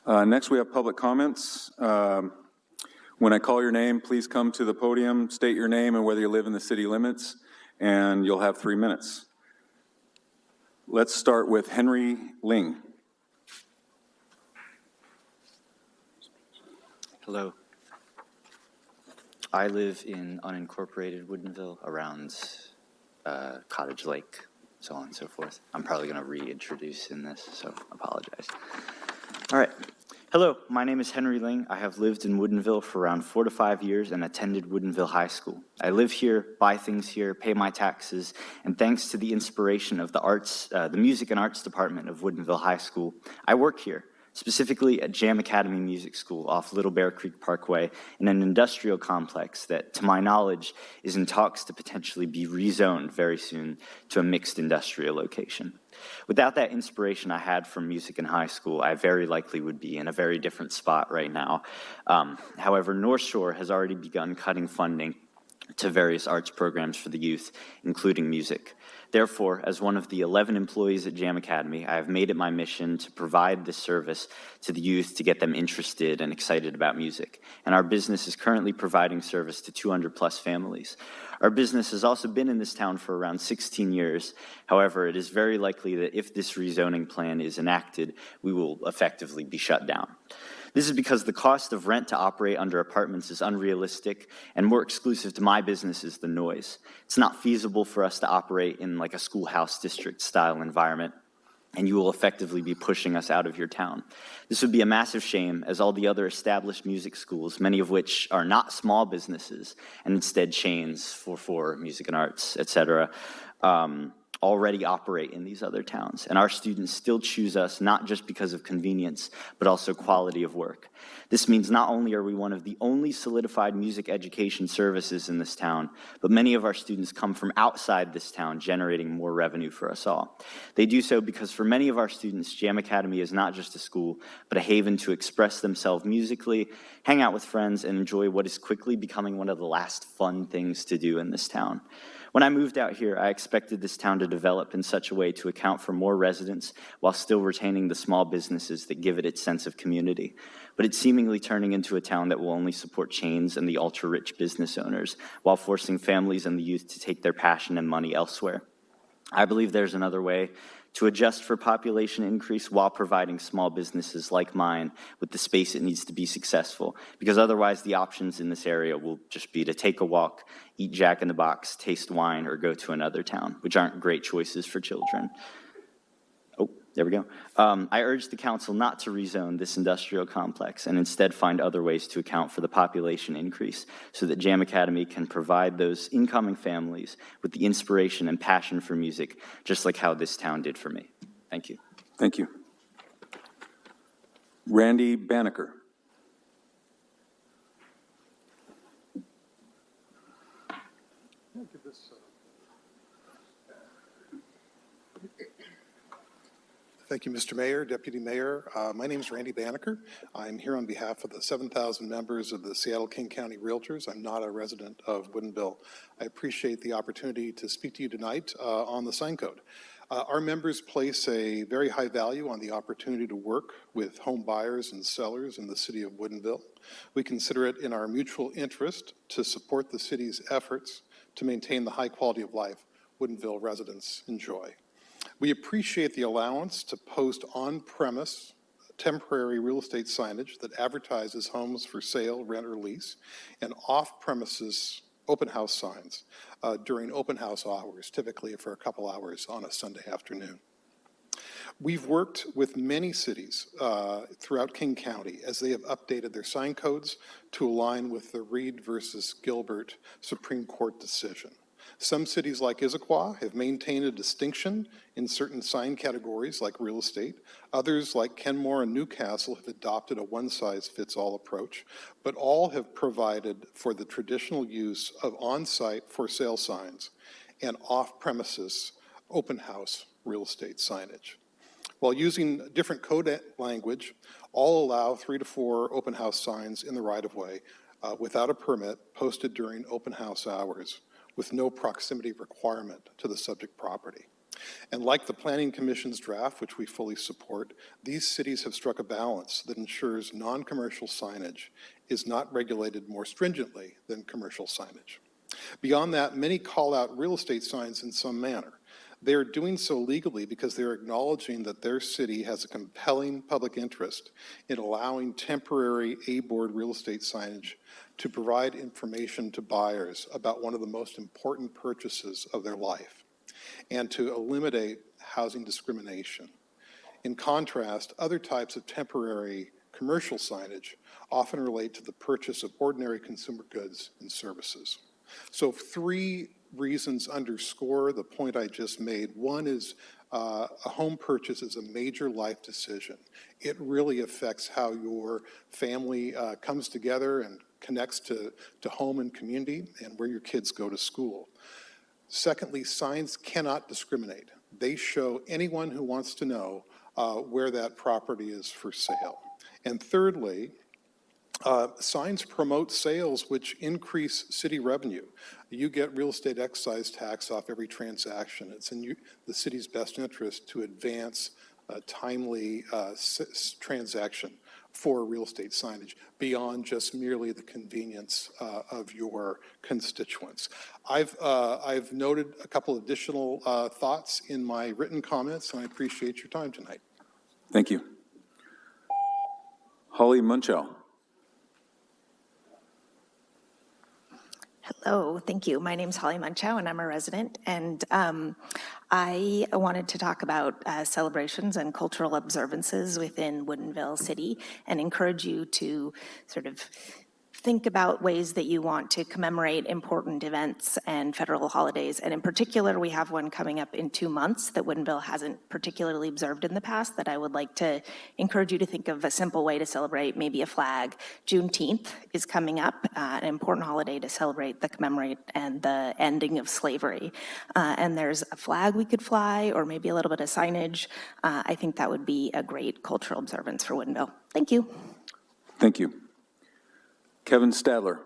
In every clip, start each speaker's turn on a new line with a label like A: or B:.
A: Next, we have public comments. When I call your name, please come to the podium, state your name and whether you live in the city limits, and you'll have 3 minutes. Let's start with Henry Ling.
B: Hello. I live in unincorporated Woodinville around Cottage Lake, so on and so forth. I'm probably going to reintroduce in this, so apologize. All right. Hello, my name is Henry Ling. I have lived in Woodinville for around 4 to 5 years and attended Woodinville High School. I live here, buy things here, pay my taxes, and thanks to the inspiration of the music and arts department of Woodinville High School, I work here, specifically at Jam Academy Music School off Little Bear Creek Parkway in an industrial complex that, to my knowledge, is in talks to potentially be rezoned very soon to a mixed industrial location. Without that inspiration I had from music in high school, I very likely would be in a very different spot right now. However, North Shore has already begun cutting funding to various arts programs for the youth, including music. Therefore, as one of the 11 employees at Jam Academy, I have made it my mission to provide this service to the youth to get them interested and excited about music. And our business is currently providing service to 200 plus families. Our business has also been in this town for around 16 years. However, it is very likely that if this rezoning plan is enacted, we will effectively be shut down. This is because the cost of rent to operate under apartments is unrealistic and more exclusive to my business is the noise. It's not feasible for us to operate in like a schoolhouse district style environment, and you will effectively be pushing us out of your town. This would be a massive shame, as all the other established music schools, many of which are not small businesses and instead chains for music and arts, etc., already operate in these other towns. And our students still choose us not just because of convenience, but also quality of work. This means not only are we one of the only solidified music education services in this town, but many of our students come from outside this town, generating more revenue for us all. They do so because for many of our students, Jam Academy is not just a school, but a haven to express themselves musically, hang out with friends, and enjoy what is quickly becoming one of the last fun things to do in this town. When I moved out here, I expected this town to develop in such a way to account for more residents while still retaining the small businesses that give it its sense of community. But it's seemingly turning into a town that will only support chains and the ultra-rich business owners while forcing families and the youth to take their passion and money elsewhere. I believe there's another way to adjust for population increase while providing small businesses like mine with the space it needs to be successful, because otherwise the options in this area will just be to take a walk, eat Jack in the Box, taste wine, or go to another town, which aren't great choices for children. Oh, there we go. I urge the council not to rezone this industrial complex and instead find other ways to account for the population increase so that Jam Academy can provide those incoming families with the inspiration and passion for music, just like how this town did for me. Thank you.
A: Thank you. Randy Banneker.
C: Thank you, Mr. Mayor, Deputy Mayor. My name is Randy Banneker. I'm here on behalf of the 7,000 members of the Seattle-King County Realtors. I'm not a resident of Woodinville. I appreciate the opportunity to speak to you tonight on the sign code. Our members place a very high value on the opportunity to work with home buyers and sellers in the city of Woodinville. We consider it in our mutual interest to support the city's efforts to maintain the high quality of life Woodinville residents enjoy. We appreciate the allowance to post on-premise temporary real estate signage that advertises homes for sale, rent, or lease, and off-premises open house signs during open house hours, typically for a couple hours on a Sunday afternoon. We've worked with many cities throughout King County as they have updated their sign codes to align with the Reed versus Gilbert Supreme Court decision. Some cities like Issaquah have maintained a distinction in certain sign categories like real estate. Others like Kenmore and Newcastle have adopted a one-size-fits-all approach, but all have provided for the traditional use of on-site for sale signs and off-premises open house real estate signage. While using different code language, all allow 3 to 4 open house signs in the right-of-way without a permit posted during open house hours, with no proximity requirement to the subject property. And like the Planning Commission's draft, which we fully support, these cities have struck a balance that ensures non-commercial signage is not regulated more stringently than commercial signage. Beyond that, many call out real estate signs in some manner. They are doing so legally because they're acknowledging that their city has a compelling public interest in allowing temporary A-board real estate signage to provide information to buyers about one of the most important purchases of their life and to eliminate housing discrimination. In contrast, other types of temporary commercial signage often relate to the purchase of ordinary consumer goods and services. So 3 reasons underscore the point I just made. One is a home purchase is a major life decision. It really affects how your family comes together and connects to home and community and where your kids go to school. Secondly, signs cannot discriminate. They show anyone who wants to know where that property is for sale. And thirdly, signs promote sales, which increase city revenue. You get real estate excise tax off every transaction. It's in the city's best interest to advance a timely transaction for real estate signage beyond just merely the convenience of your constituents. I've noted a couple additional thoughts in my written comments, and I appreciate your time tonight.
A: Thank you. Holly Munchow.
D: Hello, thank you. My name's Holly Munchow, and I'm a resident. And I wanted to talk about celebrations and cultural observances within Woodinville City and encourage you to sort of think about ways that you want to commemorate important events and federal holidays. And in particular, we have one coming up in 2 months that Woodinville hasn't particularly observed in the past that I would like to encourage you to think of a simple way to celebrate, maybe a flag. Juneteenth is coming up, an important holiday to celebrate the commemorate and the ending of slavery. And there's a flag we could fly or maybe a little bit of signage. I think that would be a great cultural observance for Woodinville. Thank you.
A: Thank you. Kevin Stadler.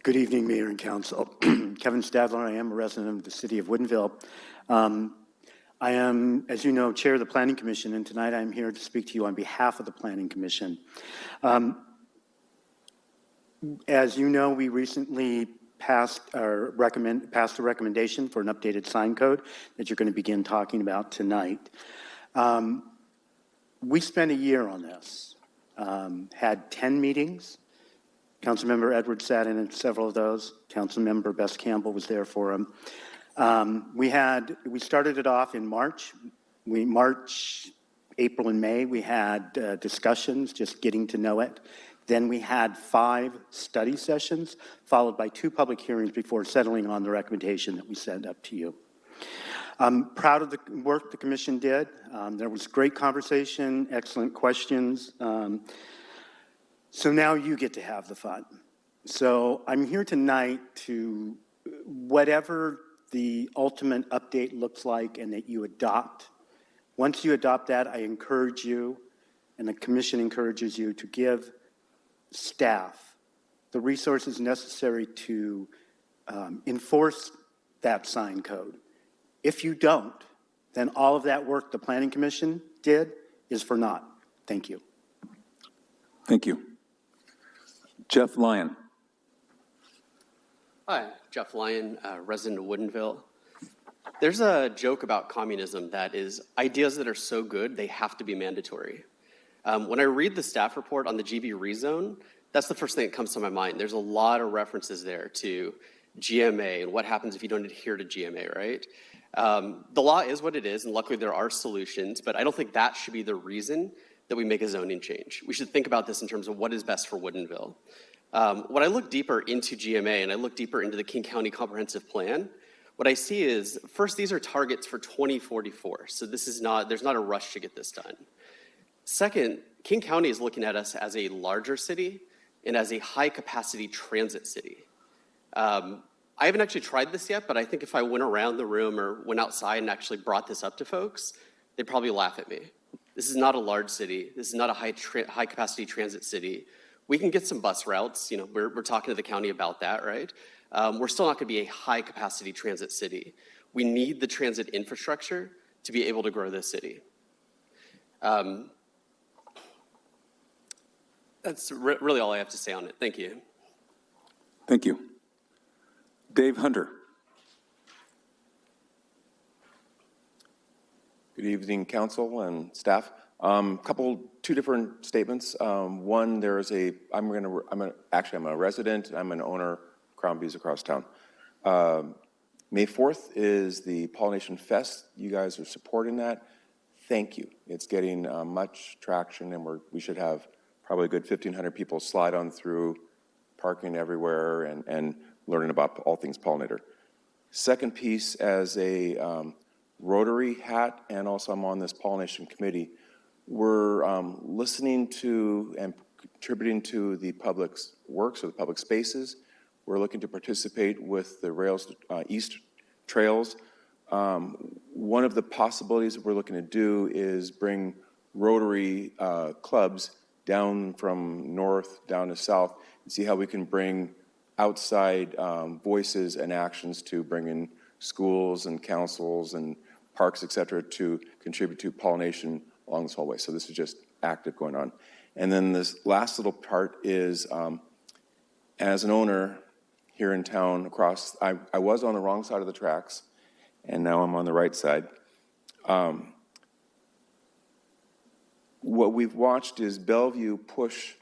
E: Good evening, Mayor and Council. Kevin Stadler, I am a resident of the city of Woodinville. I am, as you know, Chair of the Planning Commission, and tonight I'm here to speak to you on behalf of the Planning Commission. As you know, we recently passed a recommendation for an updated sign code that you're going to begin talking about tonight. We spent a year on this, had 10 meetings. Councilmember Edwards sat in several of those. Councilmember Best-Campbell was there for him. We started it off in March. March, April, and May, we had discussions, just getting to know it. Then we had 5 study sessions, followed by 2 public hearings before settling on the recommendation that we sent up to you. I'm proud of the work the commission did. There was great conversation, excellent questions. So now you get to have the fun. So I'm here tonight to, whatever the ultimate update looks like and that you adopt, once you adopt that, I encourage you, and the commission encourages you to give staff the resources necessary to enforce that sign code. If you don't, then all of that work the Planning Commission did is for naught. Thank you.
A: Thank you. Jeff Lyon.
F: Hi, Jeff Lyon, resident of Woodinville. There's a joke about communism that is ideas that are so good, they have to be mandatory. When I read the staff report on the GB rezone, that's the first thing that comes to my mind. There's a lot of references there to GMA and what happens if you don't adhere to GMA, right? The law is what it is, and luckily there are solutions, but I don't think that should be the reason that we make a zoning change. We should think about this in terms of what is best for Woodinville. When I look deeper into GMA and I look deeper into the King County Comprehensive Plan, what I see is, first, these are targets for 2044, so there's not a rush to get this done. Second, King County is looking at us as a larger city and as a high-capacity transit city. I haven't actually tried this yet, but I think if I went around the room or went outside and actually brought this up to folks, they'd probably laugh at me. This is not a large city. This is not a high-capacity transit city. We can get some bus routes. You know, we're talking to the county about that, right? we're still not going to be a high-capacity transit city. We need the transit infrastructure to be able to grow this city. That's really all I have to say on it. Thank you.
A: Thank you. Dave Hunter.
G: Good evening, council and staff. Two different statements. One, I'm a resident. I'm an owner, Crown Views across town. May 4th is the Pollination Fest. You guys are supporting that. Thank you. It's getting much traction, and we should have probably a good 1,500 people slide on through, parking everywhere, and learning about all things pollinator. Second piece, as a Rotary hat, and also I'm on this pollination committee, we're listening to and contributing to the public works or the public spaces. We're looking to participate with the Rails East Trails. One of the possibilities that we're looking to do is bring Rotary clubs down from north down to south and see how we can bring outside voices and actions to bring in schools and councils and parks, et cetera, to contribute to pollination along this whole way. So this is just active going on. And then this last little part is, as an owner here in town I was on the wrong side of the tracks, and now I'm on the right side. What we've watched is Bellevue push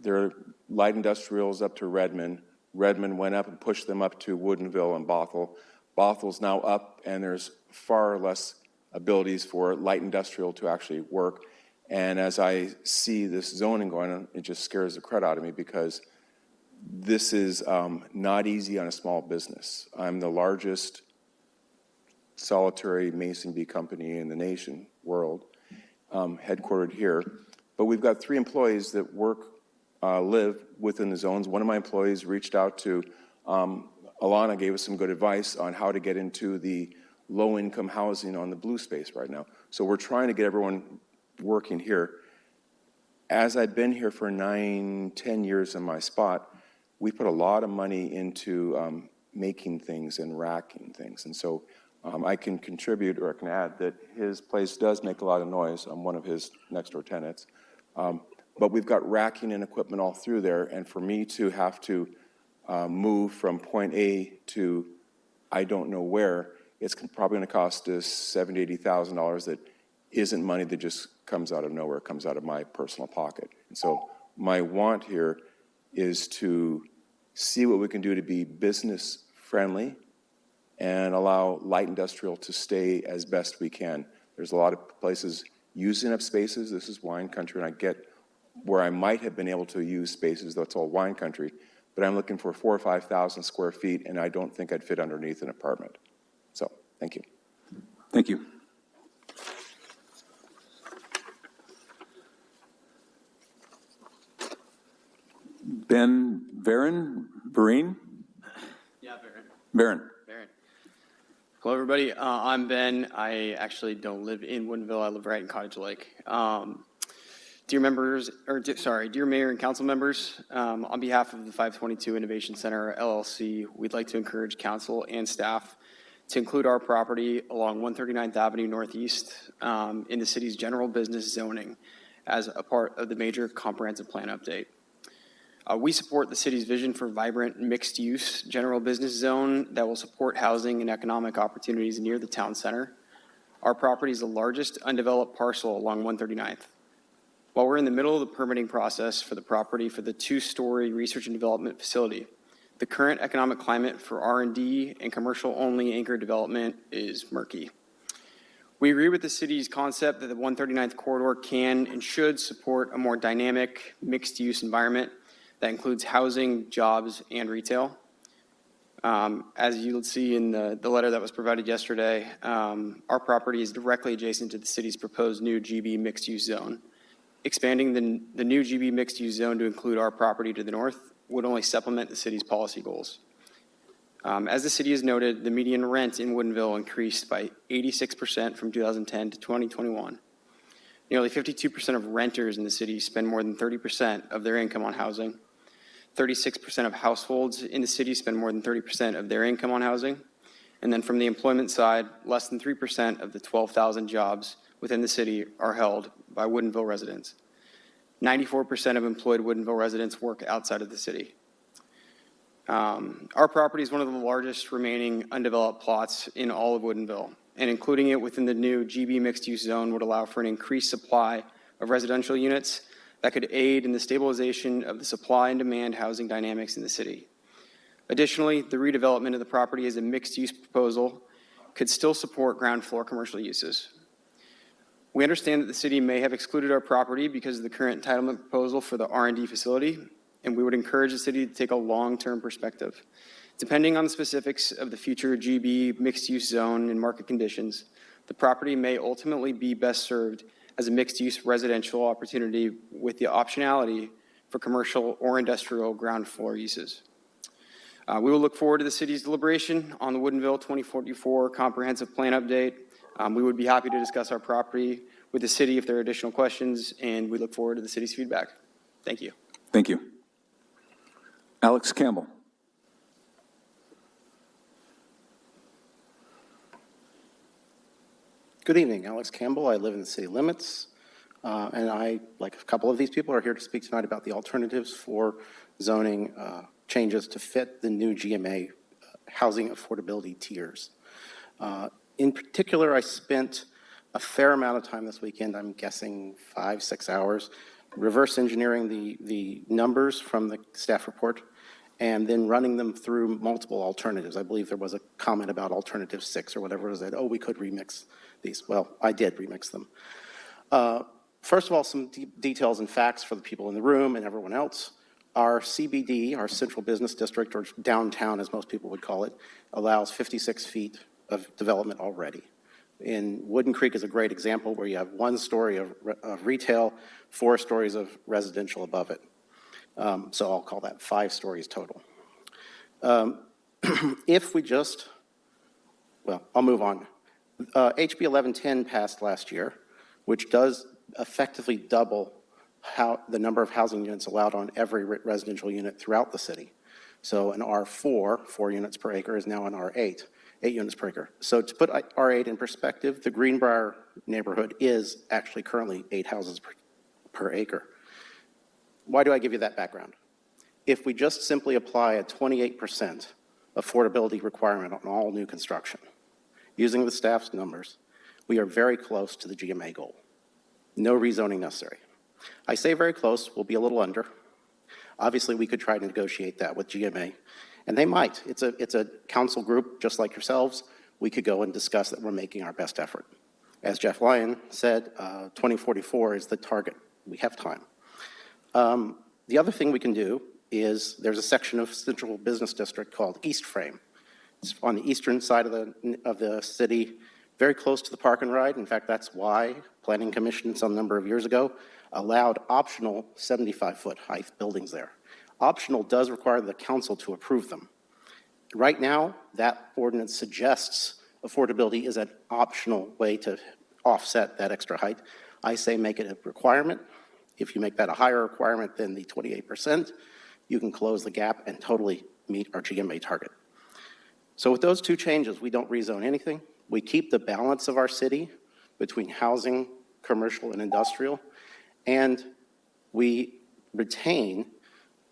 G: their light industrials up to Redmond. Redmond went up and pushed them up to Woodinville and Bothell. Bothell's now up, and there's far less abilities for light industrial to actually work. And as I see this zoning going on, it just scares the crud out of me, because this is not easy on a small business. I'm the largest solitary mason bee company in the nation, world, headquartered here. But we've got 3 employees that live within the zones. One of my employees reached out to, Alana gave us some good advice on how to get into the low-income housing on the blue space right now. So we're trying to get everyone working here. As I've been here for 9-10 years in my spot, we put a lot of money into making things and racking things. And so I can contribute, or I can add, that his place does make a lot of noise. I'm one of his next door tenants. But we've got racking and equipment all through there. And for me to have to move from point A to I don't know where, it's probably going to cost us $70,000, $80,000 that isn't money that just comes out of nowhere, comes out of my personal pocket. And so my want here is to see what we can do to be business friendly and allow light industrial to stay as best we can. There's a lot of places using up spaces. This is wine country, and I get where I might have been able to use spaces, that's all wine country, but I'm looking for 4,000 or 5,000 square feet, and I don't think I'd fit underneath an apartment. So, thank you.
A: Thank you. Ben Barron?
H: Yeah,
A: Barron.
H: Barron. Hello, everybody. I'm Ben. I actually don't live in Woodinville. I live right in Cottage Lake. Dear Mayor and council members, on behalf of the 522 Innovation Center, LLC, we'd like to encourage council and staff to include our property along 139th Avenue Northeast in the city's general business zoning as a part of the major comprehensive plan update. We support the city's vision for vibrant mixed-use general business zone that will support housing and economic opportunities near the town center. Our property is the largest undeveloped parcel along 139th. While we're in the middle of the permitting process for the property for the 2-story research and development facility, the current economic climate for R&D and commercial-only anchor development is murky. We agree with the city's concept that the 139th corridor can and should support a more dynamic, mixed-use environment that includes housing, jobs, and retail. As you'll see in the letter that was provided yesterday, our property is directly adjacent to the city's proposed new GB mixed-use zone. Expanding the new GB mixed-use zone to include our property to the north would only supplement the city's policy goals. As the city has noted, the median rent in Woodinville increased by 86% from 2010 to 2021. Nearly 52% of renters in the city spend more than 30% of their income on housing. 36% of households in the city spend more than 30% of their income on housing. And then from the employment side, less than 3% of the 12,000 jobs within the city are held by Woodinville residents. 94% of employed Woodinville residents work outside of the city. Our property is one of the largest remaining undeveloped plots in all of Woodinville, and including it within the new GB mixed-use zone would allow for an increased supply of residential units that could aid in the stabilization of the supply and demand housing dynamics in the city. Additionally, the redevelopment of the property as a mixed-use proposal could still support ground floor commercial uses. We understand that the city may have excluded our property because of the current entitlement proposal for the R&D facility, and we would encourage the city to take a long-term perspective. Depending on the specifics of the future GB mixed-use zone and market conditions, the property may ultimately be best served as a mixed-use residential opportunity with the optionality for commercial or industrial ground floor uses. We will look forward to the city's deliberation on the Woodinville 2044 comprehensive plan update. We would be happy to discuss our property with the city if there are additional questions, and we look forward to the city's feedback. Thank you.
A: Thank you. Alex Campbell.
I: Good evening, Alex Campbell. I live in the city limits, and I, like a couple of these people, are here to speak tonight about the alternatives for zoning changes to fit the new GMA housing affordability tiers. In particular, I spent a fair amount of time this weekend, I'm guessing 5-6 hours, reverse engineering the numbers from the staff report and then running them through multiple alternatives. I believe there was a comment about alternative 6 or whatever it was that, oh, we could remix these. Well, I did remix them. First of all, some details and facts for the people in the room and everyone else. Our CBD, our central business district, or downtown as most people would call it, allows 56 feet of development already. In Wooden Creek is a great example where you have 1 story of retail, 4 stories of residential above it. So I'll call that 5 stories total. If we just, well, I'll move on. HB 1110 passed last year, which does effectively double the number of housing units allowed on every residential unit throughout the city. So an R4, 4 units per acre, is now an R8, 8 units per acre. So to put R8 in perspective, the Greenbrier neighborhood is actually currently 8 houses per acre. Why do I give you that background? If we just simply apply a 28% affordability requirement on all new construction, using the staff's numbers, we are very close to the GMA goal. No rezoning necessary. I say very close, we'll be a little under. Obviously, we could try to negotiate that with GMA, and they might. It's a council group just like yourselves. We could go and discuss that we're making our best effort. As Jeff Lyon said, 2044 is the target. We have time. The other thing we can do is there's a section of Central Business District called East Frame. It's on the eastern side of the city, very close to the Park and Ride. In fact, that's why Planning Commission some number of years ago allowed optional 75-foot height buildings there. Optional does require the council to approve them. Right now, that ordinance suggests affordability is an optional way to offset that extra height. I say make it a requirement. If you make that a higher requirement than the 28%, you can close the gap and totally meet our GMA target. So with those 2 changes, we don't rezone anything. We keep the balance of our city between housing, commercial, and industrial, and we retain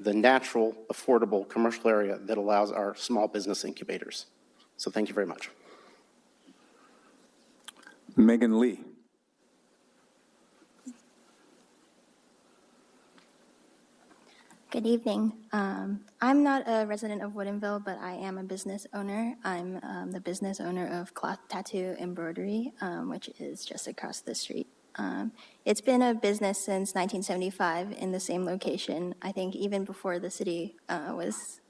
I: the natural, affordable commercial area that allows our small business incubators. So thank you very much.
A: Megan Lee.
J: Good evening. I'm not a resident of Woodinville, but I am a business owner. I'm the business owner of Cloth Tattoo Embroidery, which is just across the street. It's been a business since 1975 in the same location, I think even before the city was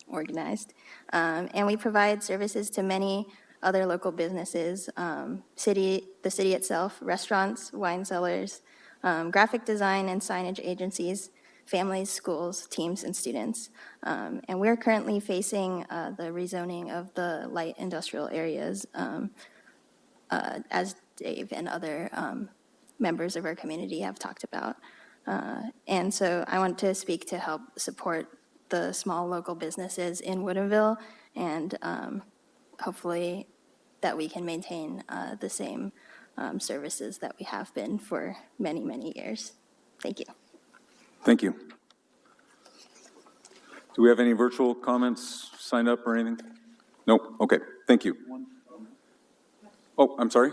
J: organized. And we provide services to many other local businesses, the city itself, restaurants, wine cellars, graphic design and signage agencies, families, schools, teams, and students. And we're currently facing the rezoning of the light industrial areas, as Dave and other members of our community have talked about. And so I want to speak to help support the small local businesses in Woodinville, and hopefully that we can maintain the same services that we have been for many, many years. Thank you.
A: Thank you. Do we have any virtual comments signed up or anything? Nope, okay, thank you. Oh, I'm sorry?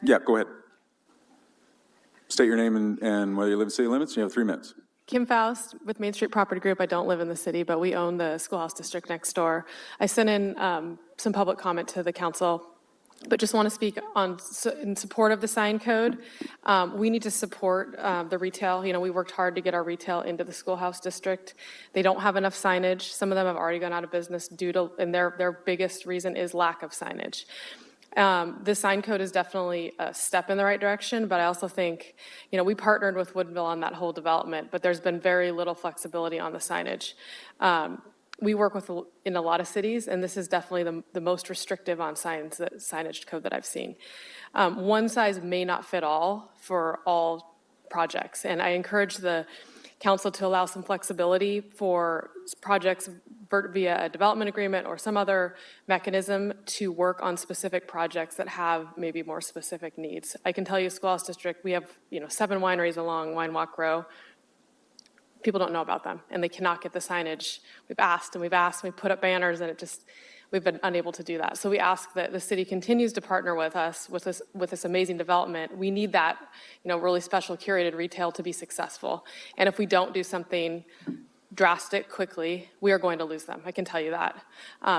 A: Yeah, go ahead. State your name and whether you live in city limits, you have 3 minutes.
K: Kim Faust with Main Street Property Group. I don't live in the city, but we own the schoolhouse district next door. I sent in some public comment to the council, but just want to speak on in support of the sign code. We need to support the retail. You know, we worked hard to get our retail into the schoolhouse district. They don't have enough signage. Some of them have already gone out of business due to, and their biggest reason is lack of signage. The sign code is definitely a step in the right direction, but I also think, you know, we partnered with Woodinville on that whole development, but there's been very little flexibility on the signage. We work in a lot of cities, and this is definitely the most restrictive on signage code that I've seen. One size may not fit all for all projects, and I encourage the council to allow some flexibility for projects via a development agreement or some other mechanism to work on specific projects that have maybe more specific needs. I can tell you, Schoolhouse District, we have 7 wineries along Wine Walk Row. People don't know about them, and they cannot get the signage. We've asked and we've asked, and we put up banners, and we've been unable to do that. So we ask that the city continues to partner with us with this amazing development. We need that, really special curated retail to be successful. And if we don't do something drastic quickly, we are going to lose them. I can tell you that.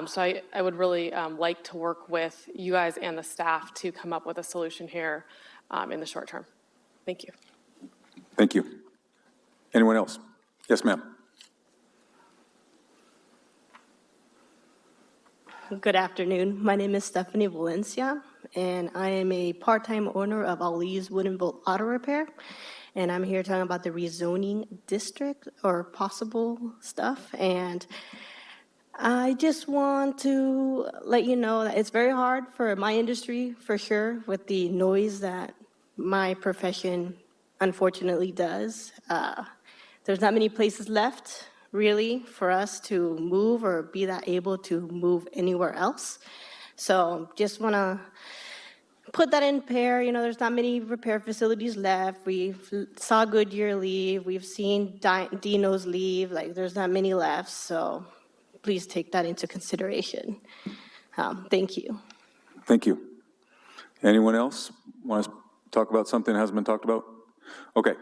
K: So I would really like to work with you guys and the staff to come up with a solution here in the short term. Thank you.
A: Thank you. Anyone else? Yes, ma'am.
L: Good afternoon. My name is Stephanie Valencia, and I am a part-time owner of Ali's Woodinville Auto Repair, and I'm here talking about the rezoning district or possible stuff. And I just want to let you know that it's very hard for my industry, for sure, with the noise that my profession unfortunately does. There's not many places left, really, for us to move or be that able to move anywhere else. So just want to put that in pair. There's not many repair facilities left. We saw Goodyear leave. We've seen Dino's leave. There's not many left. So please take that into consideration. Thank you.
A: Thank you. Anyone else want to talk about something that hasn't been talked about? Okay.